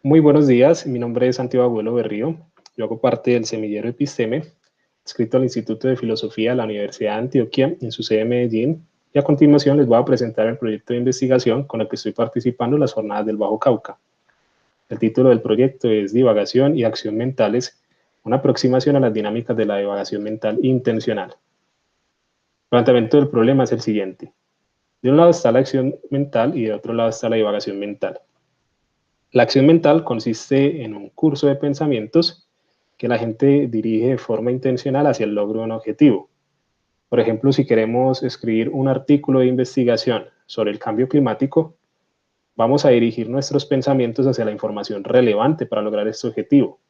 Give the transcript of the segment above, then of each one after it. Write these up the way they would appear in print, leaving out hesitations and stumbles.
Muy buenos días, mi nombre es Santiago Abuelo Berrío, yo hago parte del semillero Episteme, adscrito al Instituto de Filosofía de la Universidad de Antioquia en su sede en Medellín, y a continuación les voy a presentar el proyecto de investigación con el que estoy participando en las jornadas del Bajo Cauca. El título del proyecto es Divagación y Acción Mentales, una aproximación a las dinámicas de la divagación mental intencional. El planteamiento del problema es el siguiente. De un lado está la acción mental y de otro lado está la divagación mental. La acción mental consiste en un curso de pensamientos que la gente dirige de forma intencional hacia el logro de un objetivo. Por ejemplo, si queremos escribir un artículo de investigación sobre el cambio climático, vamos a dirigir nuestros pensamientos hacia la información relevante para lograr este objetivo,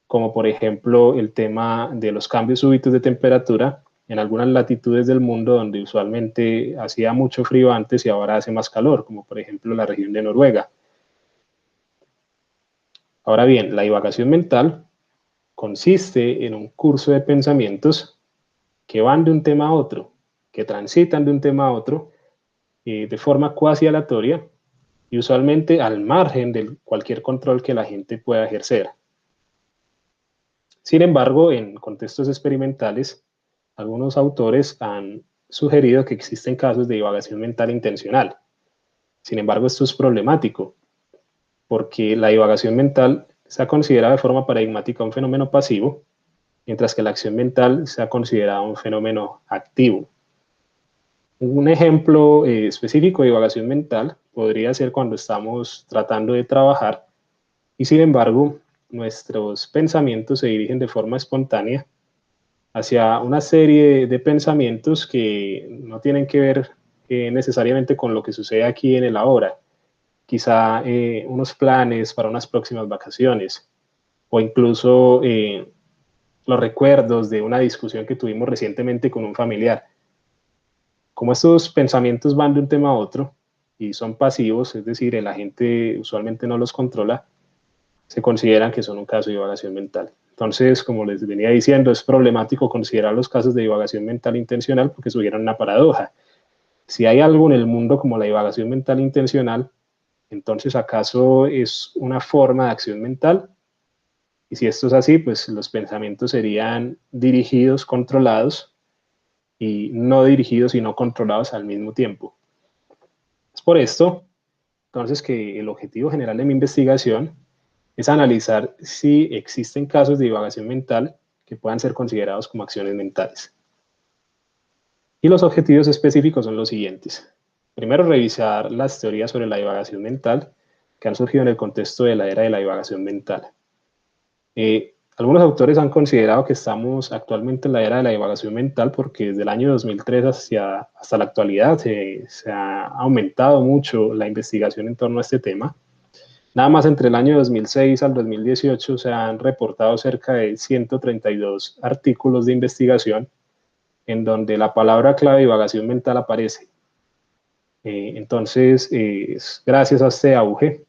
como por ejemplo el tema de los cambios súbitos de temperatura en algunas latitudes del mundo donde usualmente hacía mucho frío antes y ahora hace más calor, como por ejemplo la región de Noruega. Ahora bien, la divagación mental consiste en un curso de pensamientos que van de un tema a otro, que transitan de un tema a otro de forma cuasi aleatoria y usualmente al margen de cualquier control que la gente pueda ejercer. Sin embargo, en contextos experimentales, algunos autores han sugerido que existen casos de divagación mental intencional. Sin embargo, esto es problemático, porque la divagación mental se ha considerado de forma paradigmática un fenómeno pasivo, mientras que la acción mental se ha considerado un fenómeno activo. Un ejemplo específico de divagación mental podría ser cuando estamos tratando de trabajar y sin embargo nuestros pensamientos se dirigen de forma espontánea hacia una serie de pensamientos que no tienen que ver necesariamente con lo que sucede aquí en el ahora. Quizá unos planes para unas próximas vacaciones o incluso los recuerdos de una discusión que tuvimos recientemente con un familiar. Como estos pensamientos van de un tema a otro y son pasivos, es decir, la gente usualmente no los controla, se consideran que son un caso de divagación mental. Entonces, como les venía diciendo, es problemático considerar los casos de divagación mental intencional porque subieran una paradoja. Si hay algo en el mundo como la divagación mental intencional, entonces ¿acaso es una forma de acción mental? Y si esto es así, pues los pensamientos serían dirigidos, controlados, y no dirigidos y no controlados al mismo tiempo. Es por esto, entonces, que el objetivo general de mi investigación es analizar si existen casos de divagación mental que puedan ser considerados como acciones mentales. Y los objetivos específicos son los siguientes. Primero, revisar las teorías sobre la divagación mental que han surgido en el contexto de la era de la divagación mental. Algunos autores han considerado que estamos actualmente en la era de la divagación mental porque desde el año 2003 hasta la actualidad se ha aumentado mucho la investigación en torno a este tema. Nada más entre el año 2006 al 2018 se han reportado cerca de 132 artículos de investigación en donde la palabra clave divagación mental aparece. Entonces, es gracias a este auge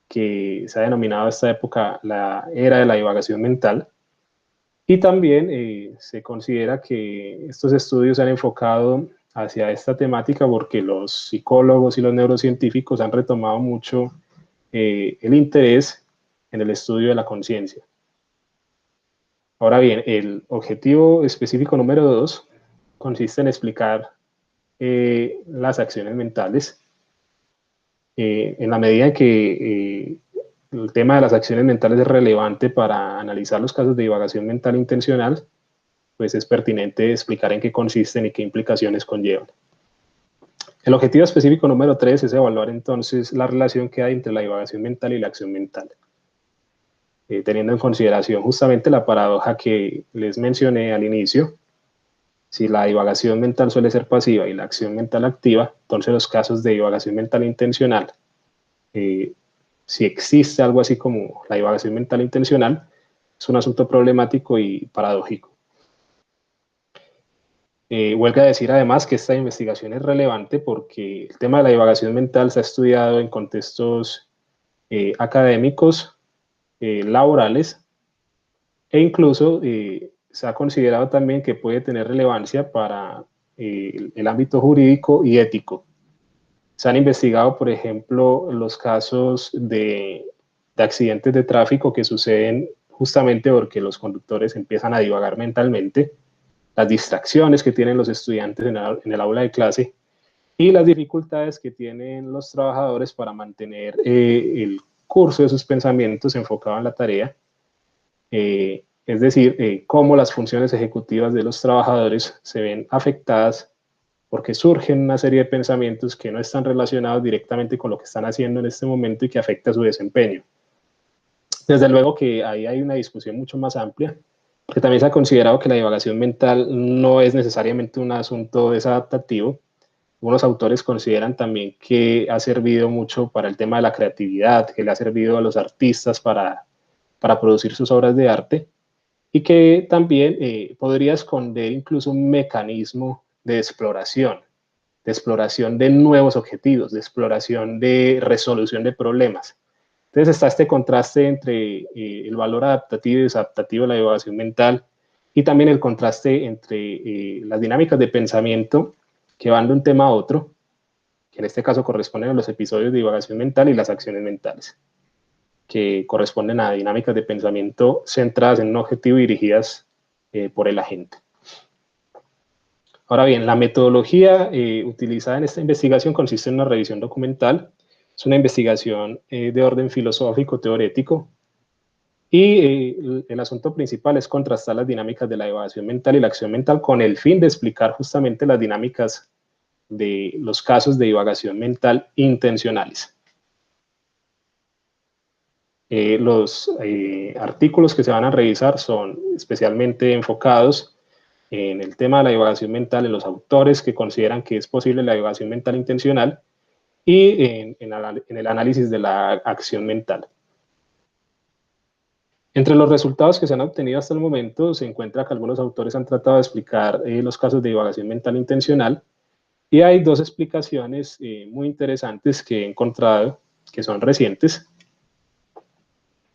que se ha denominado esta época la era de la divagación mental, y también se considera que estos estudios se han enfocado hacia esta temática porque los psicólogos y los neurocientíficos han retomado mucho el interés en el estudio de la conciencia. Ahora bien, el objetivo específico número 2 consiste en explicar las acciones mentales en la medida en que el tema de las acciones mentales es relevante para analizar los casos de divagación mental intencional, pues es pertinente explicar en qué consisten y qué implicaciones conllevan. El objetivo específico número 3 es evaluar entonces la relación que hay entre la divagación mental y la acción mental, teniendo en consideración justamente la paradoja que les mencioné al inicio. Si la divagación mental suele ser pasiva y la acción mental activa, entonces los casos de divagación mental intencional, si existe algo así como la divagación mental intencional, es un asunto problemático y paradójico. Huelga decir además que esta investigación es relevante porque el tema de la divagación mental se ha estudiado en contextos académicos, laborales, e incluso se ha considerado también que puede tener relevancia para el ámbito jurídico y ético. Se han investigado, por ejemplo, los casos de accidentes de tráfico que suceden justamente porque los conductores empiezan a divagar mentalmente, las distracciones que tienen los estudiantes en el aula de clase y las dificultades que tienen los trabajadores para mantener el curso de sus pensamientos enfocado en la tarea, es decir, cómo las funciones ejecutivas de los trabajadores se ven afectadas porque surgen una serie de pensamientos que no están relacionados directamente con lo que están haciendo en este momento y que afecta su desempeño. Desde luego que ahí hay una discusión mucho más amplia, porque también se ha considerado que la divagación mental no es necesariamente un asunto desadaptativo. Algunos autores consideran también que ha servido mucho para el tema de la creatividad, que le ha servido a los artistas para producir sus obras de arte, y que también podría esconder incluso un mecanismo de exploración de nuevos objetivos, de exploración de resolución de problemas. Entonces está este contraste entre el valor adaptativo y desadaptativo de la divagación mental y también el contraste entre las dinámicas de pensamiento que van de un tema a otro, que en este caso corresponden a los episodios de divagación mental y las acciones mentales, que corresponden a dinámicas de pensamiento centradas en un objetivo y dirigidas por el agente. Ahora bien, la metodología utilizada en esta investigación consiste en una revisión documental. Es una investigación de orden filosófico, teorético, y el asunto principal es contrastar las dinámicas de la divagación mental y la acción mental con el fin de explicar justamente las dinámicas de los casos de divagación mental intencionales. Los artículos que se van a revisar son especialmente enfocados en el tema de la divagación mental, en los autores que consideran que es posible la divagación mental intencional y en el análisis de la acción mental. Entre los resultados que se han obtenido hasta el momento se encuentra que algunos autores han tratado de explicar los casos de divagación mental intencional y hay dos explicaciones muy interesantes que he encontrado que son recientes.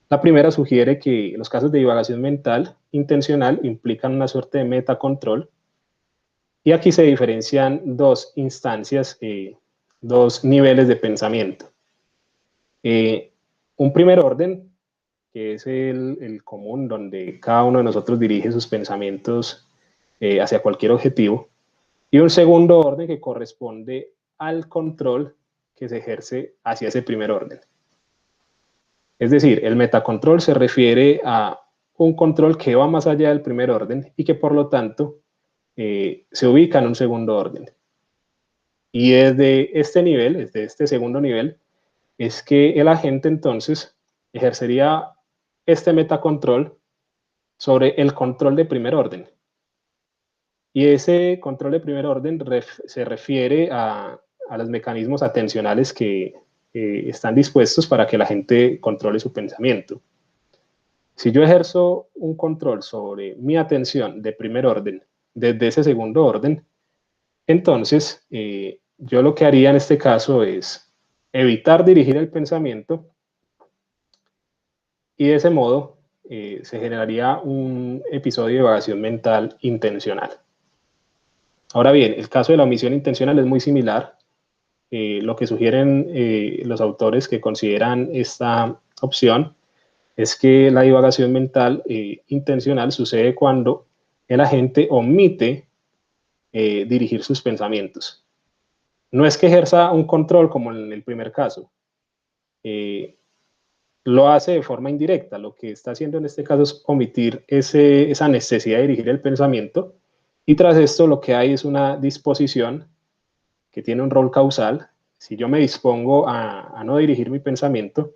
La primera sugiere que los casos de divagación mental intencional implican una suerte de metacontrol y aquí se diferencian dos instancias, dos niveles de pensamiento. Un primer orden, que es el común, donde cada uno de nosotros dirige sus pensamientos hacia cualquier objetivo, y un segundo orden que corresponde al control que se ejerce hacia ese primer orden. Es decir, el metacontrol se refiere a un control que va más allá del primer orden y que por lo tanto se ubica en un segundo orden. Y desde este nivel, desde este segundo nivel, es que el agente entonces ejercería este metacontrol sobre el control de primer orden. Y ese control de primer orden se refiere a los mecanismos atencionales que están dispuestos para que la gente controle su pensamiento. Si yo ejerzo un control sobre mi atención de primer orden desde ese segundo orden, entonces yo lo que haría en este caso es evitar dirigir el pensamiento y de ese modo se generaría un episodio de divagación mental intencional. Ahora bien, el caso de la omisión intencional es muy similar. Lo que sugieren los autores que consideran esta opción es que la divagación mental intencional sucede cuando el agente omite dirigir sus pensamientos. No es que ejerza un control como en el primer caso, lo hace de forma indirecta. Lo que está haciendo en este caso es omitir esa necesidad de dirigir el pensamiento y tras esto lo que hay es una disposición que tiene un rol causal. Si yo me dispongo a no dirigir mi pensamiento,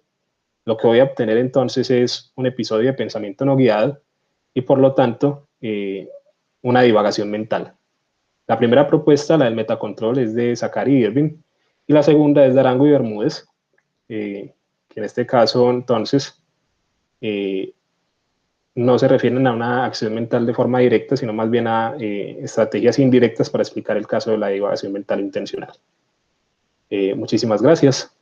lo que voy a obtener entonces es un episodio de pensamiento no guiado y por lo tanto una divagación mental. La primera propuesta, la del metacontrol, es de Zachary Irving y la segunda es de Arango y Bermúdez, que en este caso entonces no se refieren a una acción mental de forma directa, sino más bien a estrategias indirectas para explicar el caso de la divagación mental intencional. Muchísimas gracias.